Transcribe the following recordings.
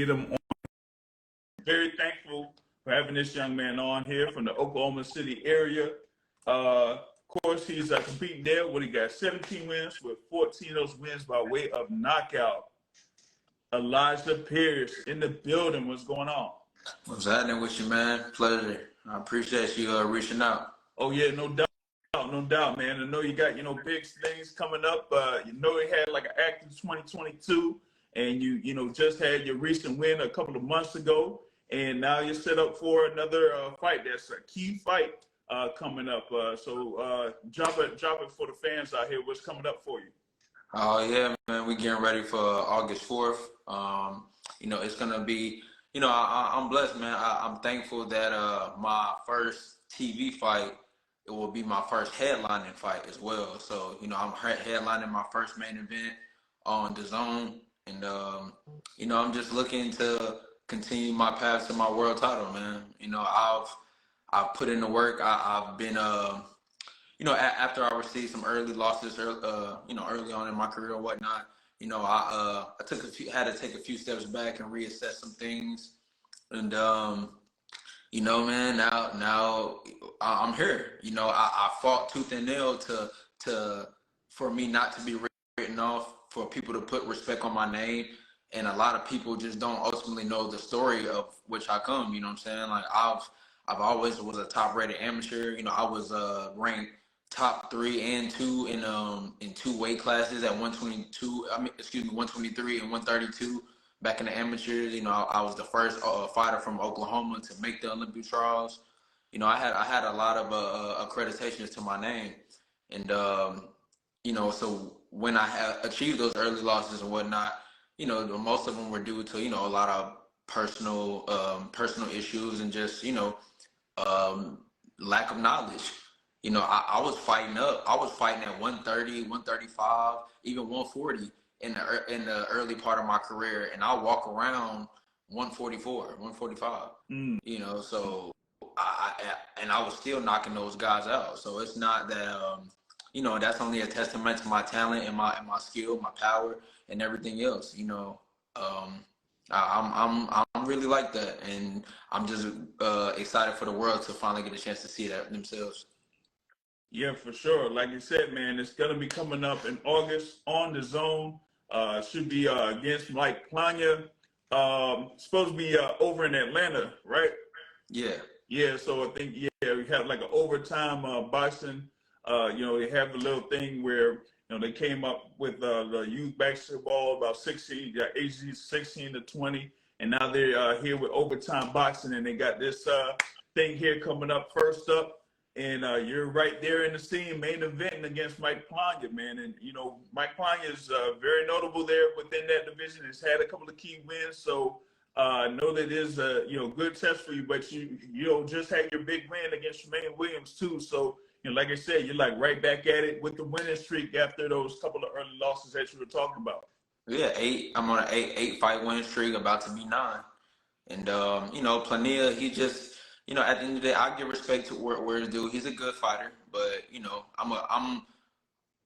get him on. Very thankful for having this young man on here from the Oklahoma City area. Of course, he's competing there when he got 17 wins, with 14 of those wins by way of knockout. Elijah Pierce in the building. What's going on? What's happening with you, man? Pleasure. I appreciate you reaching out. Oh yeah, no doubt, man. I know you got big things coming up. You had like an active 2022, and you just had your recent win a couple of months ago, and now you're set up for another fight. That's a key fight coming up. So drop it for the fans out here. What's coming up for you? Oh yeah, man. We getting ready for August 4th. It's gonna be. I'm blessed, man. I'm thankful that my first TV fight, it will be my first headlining fight as well. So, I'm headlining my first main event on the Zone. And, I'm just looking to continue my path to my world title, man. I've put in the work. I've been, after I received some early losses, early on in my career and whatnot, I had to take a few steps back and reassess some things. And, man, now I'm here. I fought tooth and nail for me not to be written off, for people to put respect on my name. And a lot of people just don't ultimately know the story of which I come. You know what I'm saying? Like I've always was a top rated amateur. I was ranked top 3 and 2 in 2 weight classes at 123 and 132 back in the amateurs. I was the first fighter from Oklahoma to make the Olympic trials. I had a lot of accreditations to my name, and so when I had achieved those early losses and whatnot, most of them were due to a lot of personal issues and just lack of knowledge. I was fighting up. I was fighting at 130, 135, even 140 in the early part of my career, and I walk around 144, 145. So I was still knocking those guys out. So it's not that that's only a testament to my talent and my skill, my power, and everything else. I'm really like that, and I'm just excited for the world to finally get a chance to see that themselves. Yeah, for sure. Like you said, man, it's gonna be coming up in August on the Zone. Should be against Mike Plania. Supposed to be over in Atlanta, right? Yeah. Yeah. So I think we have like an overtime boxing. They have a little thing where they came up with the youth basketball about 16, ages 16 to 20, and now they're here with overtime boxing, and they got this thing here coming up first up. And you're right there in the scene, main event against Mike Plania, man. And, Mike Plania is very notable there within that division. He's had a couple of key wins. So I know that is a, good test for you. But you just had your big win against Jermaine Williams, too. So, like I said, you're like right back at it with the winning streak after those couple of early losses that you were talking about. Yeah, 8. I'm on an 8 fight win streak, about to be 9. And, Plania, he just... at the end of the day, I give respect to where it's due. He's a good fighter, but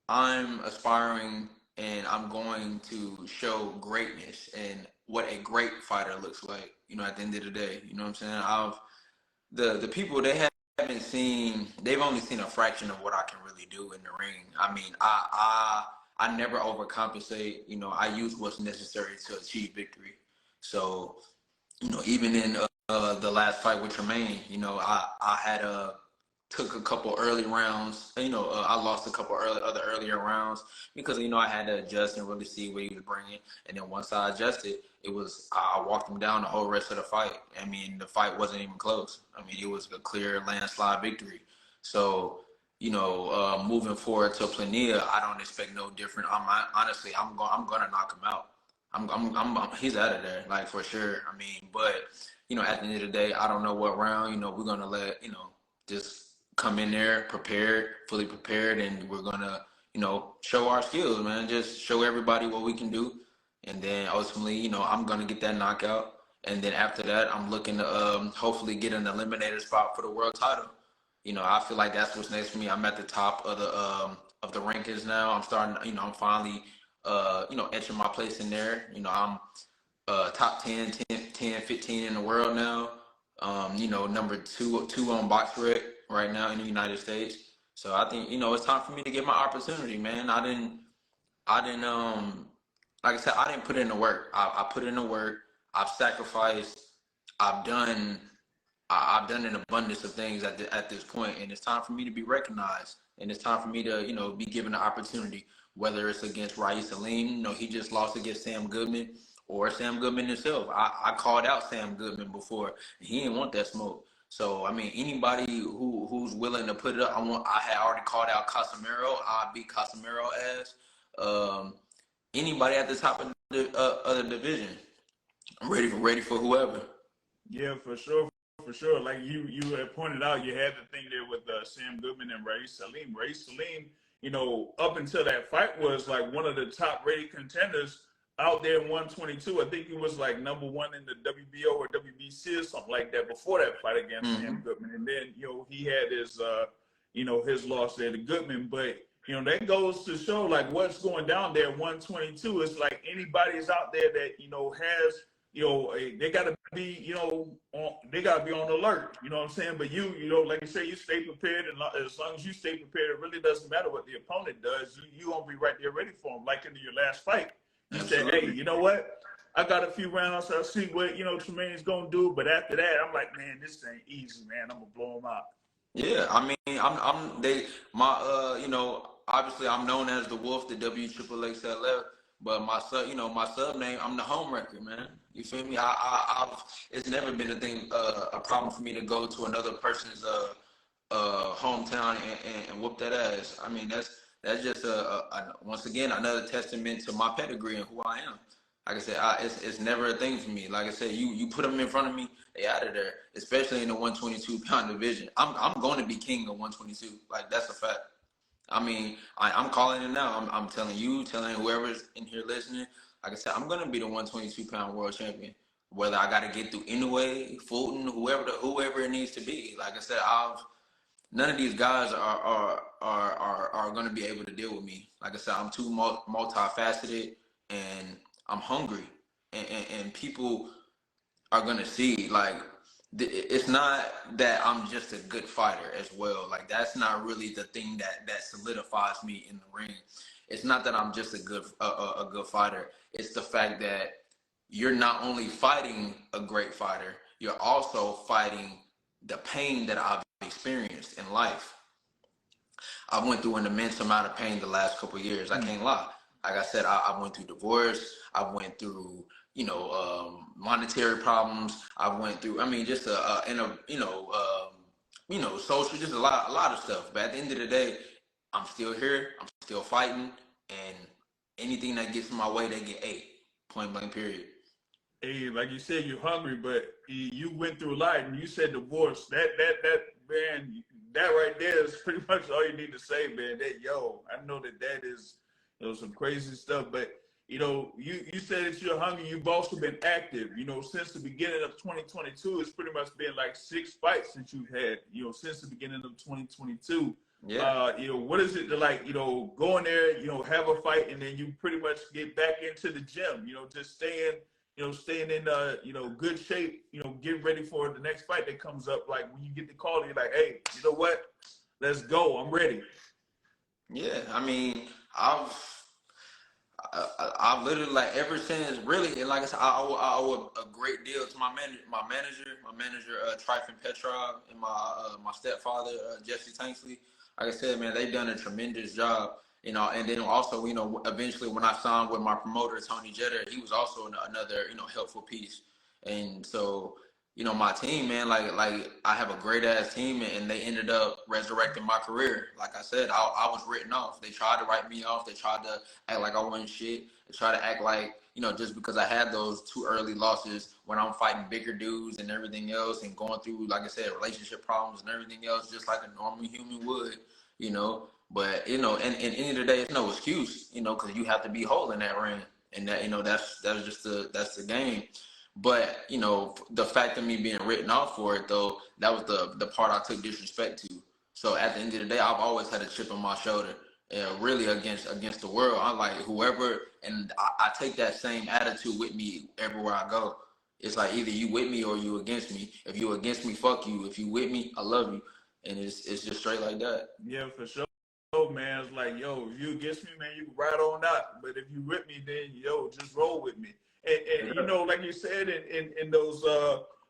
I'm aspiring, and I'm going to show greatness and what a great fighter looks like. At the end of the day, you know what I'm saying? The people, they've only seen a fraction of what I can really do in the ring. I mean, I never overcompensate. I use what's necessary to achieve victory. So, even in the last fight with Tremaine, I had took a couple early rounds. I lost a couple earlier rounds because I had to adjust and really see what he was bringing. And then once I adjusted, I walked him down the whole rest of the fight. I mean, the fight wasn't even close. I mean, it was a clear landslide victory. So, moving forward to Plania, I don't expect no different. Honestly, I'm gonna knock him out. He's out of there, like, for sure. I mean, but at the end of the day, I don't know what round. We're gonna let just come in there fully prepared, and we're gonna show our skills, man. Just show everybody what we can do, and then ultimately, I'm gonna get that knockout, and then after that, I'm looking to hopefully get an eliminator spot for the world title. I feel like that's what's next for me. I'm at the top of the rankings now. I'm starting. I'm finally etching my place in there. top 10, 15 in the world now. You know, number two on BoxRec right now in the United States. So I think, you know, it's time for me to get my opportunity, man. I didn't, like I said, I didn't put in the work. I put in the work. I've sacrificed. I've done, I've done an abundance of things at this point, and it's time for me to be recognized. And it's time for me to, you know, be given the opportunity, whether it's against Raif Salim, you know, he just lost against Sam Goodman, or Sam Goodman himself. I called out Sam Goodman before. He didn't want that smoke. So I mean, anybody who's willing to put it up, I had already called out Casemiro. I beat Casemiro ass. Anybody at the top of the division, I'm ready for whoever. Yeah, for sure. For sure. Like you had pointed out, you had the thing there with Sam Goodman and Raif Salim. Raif Salim, you know, up until that fight was like one of the top rated contenders out there in 122. I think he was like number one in the WBO or WBC or something like that before that fight against Sam Goodman. And then, you know, he had his, you know, his loss there to Goodman. But, you know, that goes to show like what's going down there at 122. It's like anybody's out there that, you know, has, you know, they got to be, you know, they got to be on alert. You know what I'm saying? But you know, like you say, you stay prepared, and as long as you stay prepared, it really doesn't matter what the opponent does. You gonna be right there ready for them. Like in your last fight, you said, "Hey, you know what? I got a few rounds. I'll see what, you know, Tremaine's gonna do." But after that, I'm like, man, this ain't easy, man. I'm gonna blow him out. Yeah, I mean, you know, obviously I'm known as the Wolf, the WXXLF, but my sub, you know, my sub name, I'm the home record, man. You feel me? It's never been a thing, a problem for me to go to another person's hometown and whoop that ass. I mean, that's just once again another testament to my pedigree and who I am. Like I said, it's never a thing for me. Like I said, you put them in front of me, they out of there. Especially in the 122-pound division, I'm going to be king of 122. Like that's a fact. I mean, I'm calling it now. I'm telling you, telling whoever's in here listening. Like I said, I'm going to be the 122-pound world champion. Whether I got to get through Inoue, Fulton, whoever it needs to be. Like I said, none of these guys are going to be able to deal with me. Like I said, I'm too multifaceted, and I'm hungry, and people are going to see, like, it's not that I'm just a good fighter as well. Like, that's not really the thing that solidifies me in the ring. It's not that I'm just a good fighter. It's the fact that you're not only fighting a great fighter, you're also fighting the pain that I've experienced in life. I went through an immense amount of pain the last couple of years. I can't lie. Like I said, I went through divorce. I went through, you know, monetary problems. I went through, I mean, just social, just a lot of stuff. But at the end of the day, I'm still here. I'm still fighting, and anything that gets in my way, they get ate. Point blank, period. Hey, like you said, you're hungry, but you went through a lot, and you said divorce. That man, that right there is pretty much all you need to say, man. I know that is, you know, some crazy stuff, but you know, you said that you're hungry. You've also been active. You know, since the beginning of 2022, it's pretty much been like 6 fights since you've had. You know, since the beginning of 2022. Yeah. You know, what is it to, like, you know, go in there, you know, have a fight, and then you pretty much get back into the gym. You know, just staying in you know, good shape. You know, get ready for the next fight that comes up. Like when you get the call, you're like, hey, you know what? Let's go. I'm ready. Yeah. I mean, I've literally, like, ever since, really, and like I said, I owe a great deal to my manager, Tryfon Petrov, and my stepfather, Jesse Tanksley. Like I said, man, they've done a tremendous job, you know. And then also, you know, eventually when I signed with my promoter, Tony Jeter, he was also another, you know, helpful piece. And so, you know, my team, man, like I have a great ass team, and they ended up resurrecting my career. Like I said, I was written off. They tried to write me off. They tried to act like I wasn't shit. They tried to act like, you know, just because I had those 2 early losses when I'm fighting bigger dudes and everything else, and going through, like I said, relationship problems and everything else, just like a normal human would, you know. But, you know, and at the end of the day, it's no excuse, you know, because you have to be whole in that ring, and that, you know, that's just that's the game. But, you know, the fact of me being written off for it, though, that was the part I took disrespect to. So at the end of the day, I've always had a chip on my shoulder. really against the world. I'm like whoever, and I take that same attitude with me everywhere I go. It's like either you with me or you against me. If you against me, fuck you. If you with me, I love you. And it's just straight like that. Yeah, for sure. Man, it's like, yo, if you against me, man, you can ride on out. But if you with me, then yo, just roll with me. And you know, like you said, in those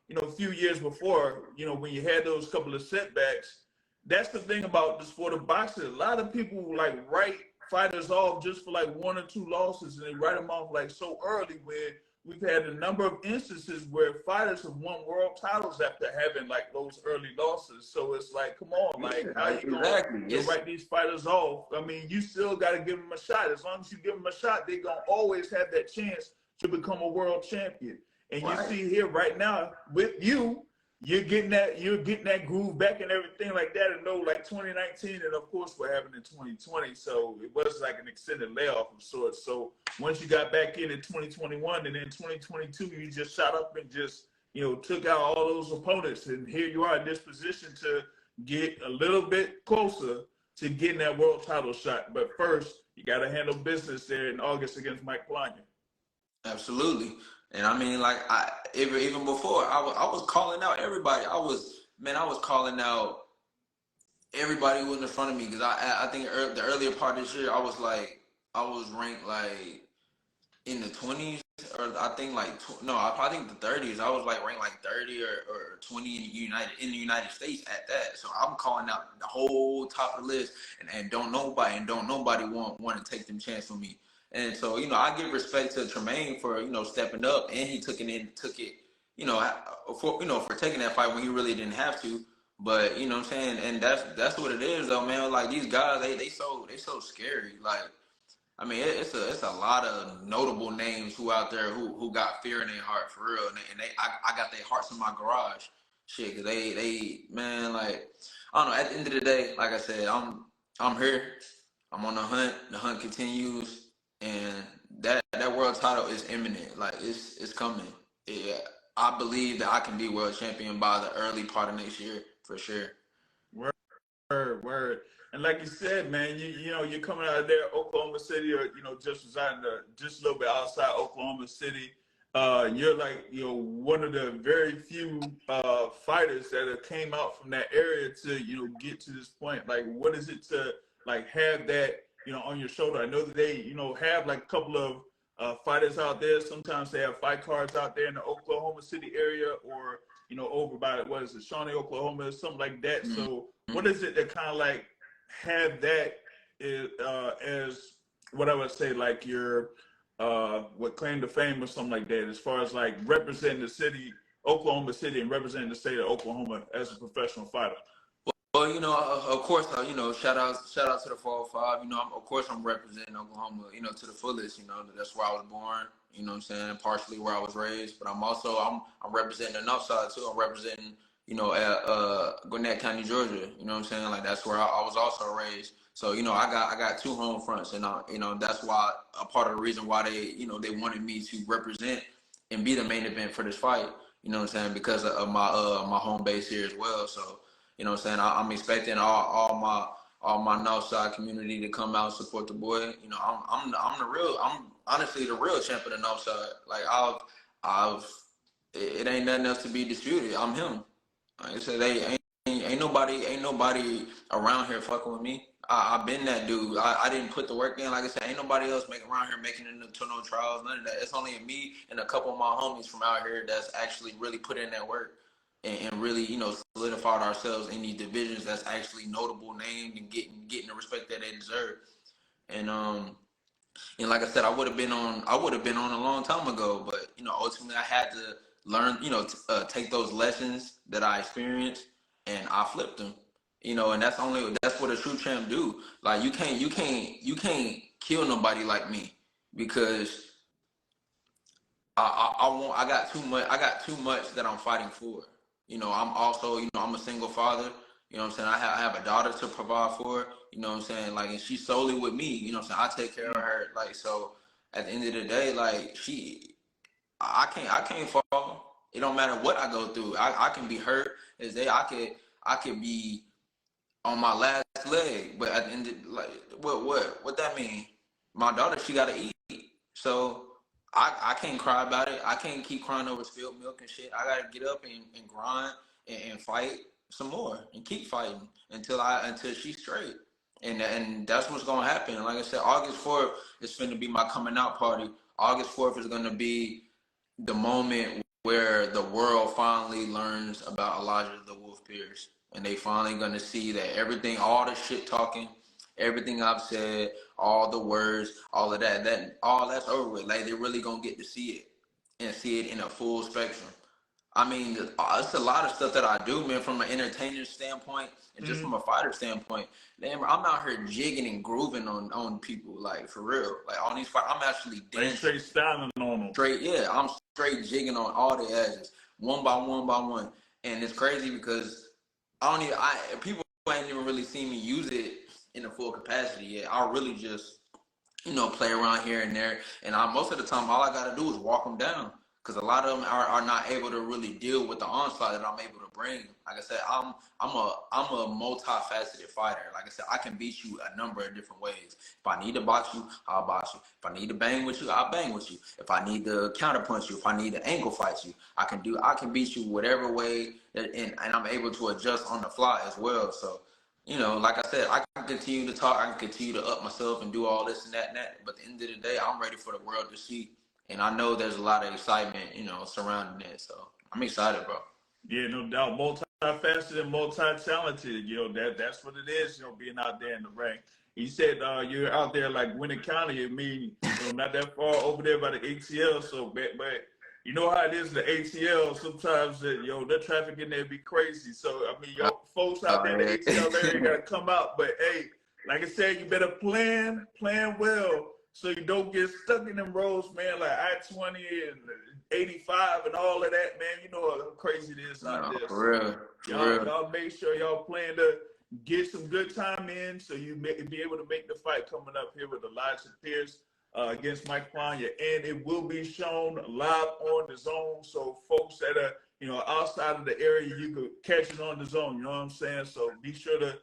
you know, few years before, you know, when you had those couple of setbacks, that's the thing about the sport of boxing. A lot of people like write fighters off just for like 1 or 2 losses, and they write them off like so early. Where we've had a number of instances where fighters have won world titles after having like those early losses. So it's like, come on, like how you gonna write these fighters off? I mean, you still got to give them a shot. As long as you give them a shot, they're gonna always have that chance to become a world champion. And you see here right now with you, you're getting that groove back and everything like that. And know like 2019, and of course what happened in 2020. So it was like an extended layoff of sorts. So once you got back in 2021, and then 2022, you just shot up and just, you know, took out all those opponents. And here you are in this position to get a little bit closer to getting that world title shot. But first, you got to handle business there in August against Mike Plania. Absolutely. And I mean, like, even before, I was calling out everybody. I was calling out everybody who was in front of me, because I think the earlier part of this year, I was ranked like in the 20s, or I think like I think the 30s. I was like ranked like 30 or 20 in the United States at that. So I'm calling out the whole top of the list, and don't nobody want to take them chance on me. And so, you know, I give respect to Tremaine for, you know, stepping up, and he took it, you know, for taking that fight when he really didn't have to. But, you know what I'm saying? And that's what it is though, man. Like these guys, they so scary. Like, I mean, it's a lot of notable names who out there who got fear in their heart for real. And I got their hearts in my garage. Shit, cause they man, like, I don't know, at the end of the day, like I said, I'm here. I'm on the hunt. The hunt continues. And that world title is imminent. Like it's coming. Yeah, I believe that I can be world champion by the early part of next year for sure. Word. And like you said, man, you know, you're coming out of there, Oklahoma City, or you know, just residing just a little bit outside Oklahoma City. You're like, you know, one of the very few fighters that have came out from that area to, you know, get to this point. Like, what is it to like have that, you know, on your shoulder? I know that they, you know, have like a couple of fighters out there. Sometimes they have fight cards out there in the Oklahoma City area, or, you know, over by, what is it, Shawnee, Oklahoma, something like that. Mm-hmm. So what is it that kind of like have that as what I would say, like your what claim to fame or something like that, as far as like representing the city, Oklahoma City, and representing the state of Oklahoma as a professional fighter? Well, you know, of course, you know, shout out to the 405. You know, of course, I'm representing Oklahoma, you know, to the fullest. You know, that's where I was born. You know what I'm saying? Partially where I was raised, but I'm representing the north side too. I'm representing, you know, Gwinnett County, Georgia. You know what I'm saying? Like that's where I was also raised. So, you know, I got two home fronts, and you know, that's why a part of the reason why they wanted me to represent and be the main event for this fight. You know what I'm saying? Because of my home base here as well. So, you know what I'm saying? I'm expecting all my Northside community to come out and support the boy. You know, I'm honestly the real champ of the Northside. Like it ain't nothing else to be disputed. I'm him. Like I said, ain't nobody around here fucking with me. I've been that dude. I didn't put the work in. Like I said, ain't nobody else around here making it to no trials, none of that. It's only me and a couple of my homies from out here that's actually really put in that work. And really, you know, solidified ourselves in these divisions that's actually notable named and getting the respect that they deserve. And like I said, I would have been on a long time ago, but you know, ultimately I had to learn, you know, take those lessons that I experienced and I flipped them. You know, and that's what a true champ do. Like you can't kill nobody like me, because I got too much that I'm fighting for. You know, I'm also, you know, I'm a single father. You know what I'm saying? I have a daughter to provide for. You know what I'm saying? Like, and she's solely with me. You know what I'm saying? I take care of her. Like, so at the end of the day, like I can't fall. It don't matter what I go through. I can be hurt. I could be on my last leg. But at the end, like, what that mean? My daughter, she gotta eat, so I can't cry about it. I can't keep crying over spilled milk and shit. I gotta get up and grind and fight some more and keep fighting until she's straight. And that's what's gonna happen. And like I said, August 4th is going to be my coming out party. August 4th is gonna be the moment where the world finally learns about Elijah the Wolf Pierce, and they finally gonna see that everything, all the shit talking, everything I've said, all the words, all of that all that's over with. Like, they're really gonna get to see it and see it in a full spectrum. I mean, it's a lot of stuff that I do, man, from an entertainer standpoint and just from a fighter standpoint. Man, I'm out here jigging and grooving on people, like, for real. Like, on these fights, I'm actually dancing. Like straight styling on them. Straight, yeah, I'm straight jigging on all the edges, one by one. And it's crazy because people ain't even really seen me use it in a full capacity yet. I really just, play around here and there. And most of the time, all I got to do is walk them down. Because a lot of them are not able to really deal with the onslaught that I'm able to bring. Like I said, I'm a multifaceted fighter. Like I said, I can beat you a number of different ways. If I need to box you, I'll box you. If I need to bang with you, I'll bang with you. If I need to counterpunch you, if I need to ankle fight you, I can beat you whatever way, and I'm able to adjust on the fly as well. So, like I said, I can continue to talk, I can continue to up myself and do all this and that and that. But at the end of the day, I'm ready for the world to see. And I know there's a lot of excitement, surrounding it. So I'm excited, bro. Yeah, no doubt. Multifaceted and multi-talented. That's what it is, being out there in the ring. He said you're out there like Gwinnett County. I mean, not that far over there by the ATL. So, but you know how it is, the ATL, sometimes, the traffic in there be crazy. So, I mean, your folks out there in the ATL area got to come out. But, hey, like I said, you better plan well, so you don't get stuck in them roads, man, like I-20 and 85 and all of that, man. You know how crazy it is out there. For real. Y'all make sure y'all plan to get some good time in, so you be able to make the fight coming up here with Elijah Pierce against Mike Plania. And it will be shown live on the Zone. So folks that are, outside of the area, you could catch it on the Zone. You know what I'm saying? So be sure to,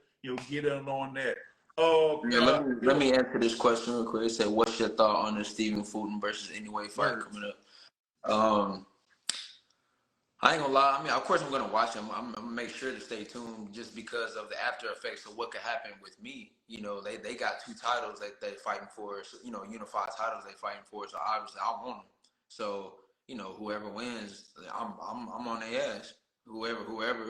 get in on that. Let me answer this question real quick. It said, what's your thought on the Stephen Fulton versus Inoue fight coming up? I ain't gonna lie. I mean, of course I'm gonna watch them. I'm gonna make sure to stay tuned just because of the after effects of what could happen with me. They got 2 titles that they fighting for. So, unified titles they fighting for. So obviously I want them. So whoever wins, I'm on their ass. Whoever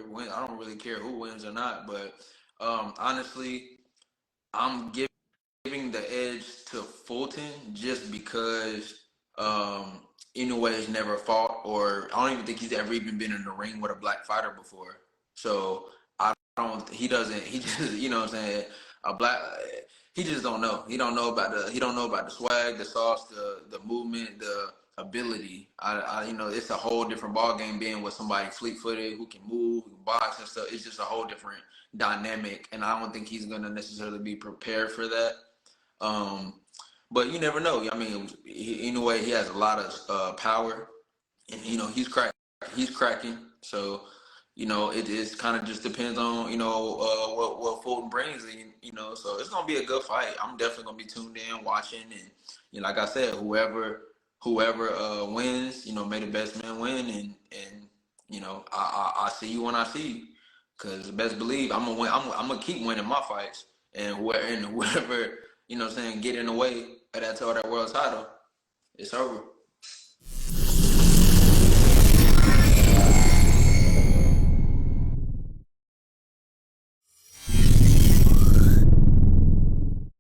wins, I don't really care who wins or not. But honestly, I'm giving the edge to Fulton just because Inoue has never fought, or I don't even think he's ever even been in the ring with a black fighter before. So he just, what I'm saying, he just don't know. He don't know about the swag, the sauce, the movement, the ability. It's a whole different ball game being with somebody fleet-footed who can move, who can box and stuff. It's just a whole different dynamic, and I don't think he's gonna necessarily be prepared for that. But you never know. I mean, Inoue, he has a lot of power, and he's cracking. So it is kind of just depends on what Fulton brings, and so it's gonna be a good fight. I'm definitely gonna be tuned in, watching, and like I said, whoever wins, may the best man win, and I see you when I see you. Cause best believe I'm gonna win. I'm gonna keep winning my fights, and whoever get in the way of that world title, it's over.